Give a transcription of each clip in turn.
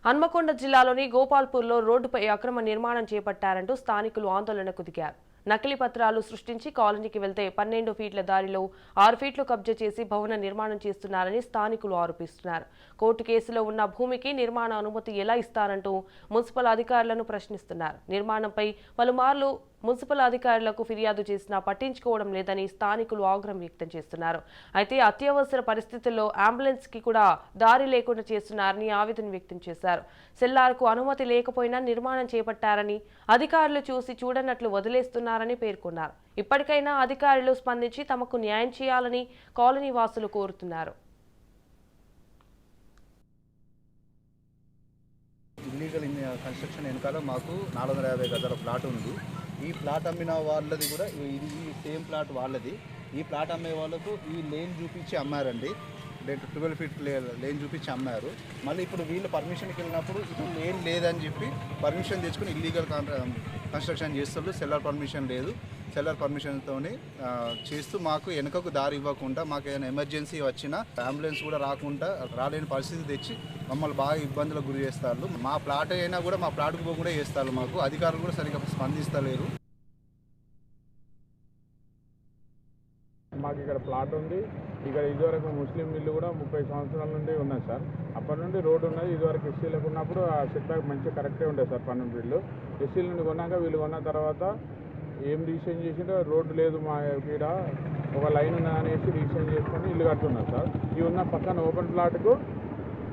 హన్మకొండ జిల్లాలోని గోపాల్పూర్లో రోడ్డుపై అక్రమ నిర్మాణం చేపట్టారంటూ స్థానికులు ఆందోళనకు దిగారు. నకిలీ పత్రాలు సృష్టించి కాలనీకి వెళ్తే 12 ఫీట్ల దారిలో 6 ఫీట్లు కబ్జా చేసి భవన నిర్మాణం చేస్తున్నారని స్థానికులు ఆరోపిస్తున్నారు. కోర్టు కేసులో ఉన్న భూమికి నిర్మాణ అనుమతి ఎలా ఇస్తారంటూ మున్సిపల్ అధికారులను ప్రశ్నిస్తున్నారు. నిర్మాణంపై పలుమార్లు మున్సిపల్ అధికారులకు ఫిర్యాదు చేసినా పట్టించుకోవడం లేదని స్థానికులు ఆగ్రహం వ్యక్తం చేస్తున్నారు. అయితే అత్యవసర పరిస్థితుల్లో అంబులెన్స్ కి కూడా దారి లేకుండా చేస్తున్నారని ఆవేదన వ్యక్తం చేశారు. సెల్లార్కు అనుమతి లేకపోయినా నిర్మాణం చేపట్టారని, అధికారులు చూసి చూడనట్లు వదిలేస్తున్నారని పేర్కొన్నారు. ఇప్పటికైనా అధికారులు స్పందించి తమకు న్యాయం చేయాలని కాలనీ వాసులు కోరుతున్నారు. ఇల్లీగల్ కన్స్ట్రక్షన్ వెనకాల మాకు 450 గజాల ప్లాట్ ఉంది. ఈ ప్లాట్ అమ్మిన వాళ్ళది కూడా ఇది సేమ్ ప్లాట్ వాళ్ళది. ఈ ప్లాట్ అమ్మే వాళ్ళకు ఈ లేన్ చూపించి అమ్మారండి. 12 ఫీట్ లేన్ చూపించి అమ్మారు. మళ్ళీ ఇప్పుడు వీళ్ళు పర్మిషన్కి వెళ్ళినప్పుడు ఇప్పుడు లేన్ లేదని చెప్పి పర్మిషన్ తెచ్చుకుని ఇల్లీగల్ కన్స్ట్రక్షన్ చేస్తారు. సెల్లర్ పర్మిషన్ లేదు. సెల్లర్ పర్మిషన్తోనే చేస్తూ మాకు వెనుకకు దారి ఇవ్వకుండా, మాకు ఏదైనా ఎమర్జెన్సీ వచ్చినా అంబులెన్స్ కూడా రాలేని పరిస్థితి తెచ్చి మమ్మల్ని బాగా ఇబ్బందులకు గురి చేస్తారు. మా ప్లాట్ అయినా కూడా మా ప్లాట్కు పోకుండా చేస్తారు. మాకు అధికారులు కూడా సరిగ్గా స్పందిస్తలేరు. మాకు ఇక్కడ ప్లాట్ ఉంది. ఇక్కడ ఇదివరకు ముస్లిం ఇల్లు కూడా 30 సంవత్సరాల నుండి ఉన్నది సార్. అప్పటి నుండి రోడ్డు ఉన్నది. ఇదివరకు ఎస్సీలకు ఉన్నప్పుడు ఆ సెట్ బ్యాక్ మంచిగా కరెక్టే ఉండేది సార్. 12 ఇల్లు ఎస్సీల నుండి కొన్నాక వీళ్ళు కొన్న తర్వాత ఏం రిజిస్ట్రేషన్ చేసిందో రోడ్డు లేదు మా ఇక్కడ ఒక లైన్ అనేసి రిజిస్ట్రేషన్ చేసుకొని ఇల్లు కడుతున్నారు సార్. ఇవి ఉన్న పక్కన ఓపెన్ ప్లాట్కు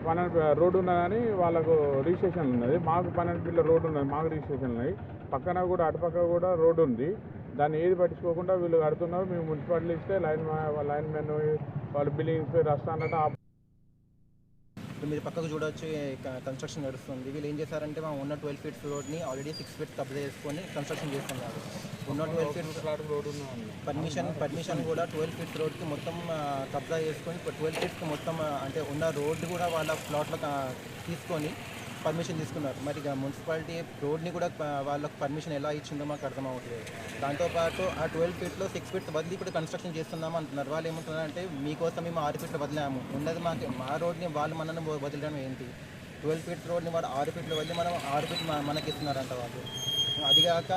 12 రోడ్డు ఉన్నదని వాళ్ళకు రిజిస్ట్రేషన్ ఉన్నది. మాకు 12 ఫీట్ల రోడ్డు ఉన్నది, మాకు రిజిస్ట్రేషన్ ఉన్నాయి. పక్కన కూడా అటుపక్క కూడా రోడ్డు ఉంది. దాన్ని ఏది పట్టించుకోకుండా వీళ్ళు కడుతున్నారు. మేము మున్సిపాలిటీ ఇస్తే లైన్ మ్యాన్ వాళ్ళు బిల్డింగ్ ఇన్స్పెక్టర్ వస్తా అన్నట్టు మీరు పక్కకు చూడవచ్చు కన్స్ట్రక్షన్ నడుస్తుంది. వీళ్ళు ఏం చేశారంటే మా ఉన్న 12 ఫీట్స్ రోడ్ని ఆల్రెడీ 6 ఫీట్ కబ్జా చేసుకొని కన్స్ట్రక్షన్ చేస్తున్నారు. ఉన్న 12 ఫీట్స్ పర్మిషన్ కూడా 12 ఫీట్స్ రోడ్కి మొత్తం కబ్జా చేసుకొని 12 ఫీట్స్కి మొత్తం అంటే ఉన్న రోడ్డు కూడా వాళ్ళ ప్లాట్లో తీసుకొని పర్మిషన్ తీసుకున్నారు. మరి ఇక మున్సిపాలిటీ రోడ్ని కూడా వాళ్ళకు పర్మిషన్ ఎలా ఇచ్చిందో మాకు అర్థమవుతుంది. దాంతోపాటు ఆ 12 ఫీట్లో 6 ఫీట్స్ బదిలీ ఇప్పుడు కన్స్ట్రక్షన్ చేస్తున్నాము అంటున్నారు. వాళ్ళు ఏమంటున్నారంటే మీకోసం మేము 6 ఫీట్లు వదిలాము, ఉన్నది మా రోడ్ని వాళ్ళు మనల్ని వదిలడం ఏంటి? 12 ఫీట్స్ రోడ్ని వాళ్ళు 6 ఫీట్లు వదిలి మనం 6 ఫీట్లు మనకి ఇస్తున్నారంట వాళ్ళు. అదిగాక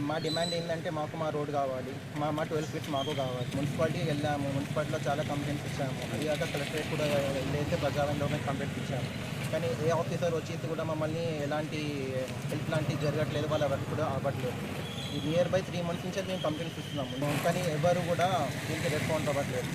మా డిమాండ్ ఏంటంటే మాకు మా రోడ్ కావాలి, మా 12 ఫీట్స్ మాకు కావాలి. మున్సిపాలిటీకి వెళ్ళాము, మున్సిపాలిటీలో చాలా కంప్లైంట్స్ ఇచ్చాము. అదిగాక కలెక్టరేట్ కూడా వెళ్ళైతే ప్రజావంలో కంప్లైంట్స్ ఇచ్చాము. కానీ ఏ ఆఫీసర్ వచ్చేసి కూడా మమ్మల్ని ఎలాంటి హెల్ప్ లాంటివి జరగట్లేదు, వాళ్ళ వర్క్ కూడా అవ్వట్లేదు. ఈ నియర్ బై 3 మంత్స్ నుంచి మేము కంప్లైంట్స్ ఇస్తున్నాము, కానీ ఎవరు కూడా దీనికి రెస్పాండ్ అవ్వట్లేదు.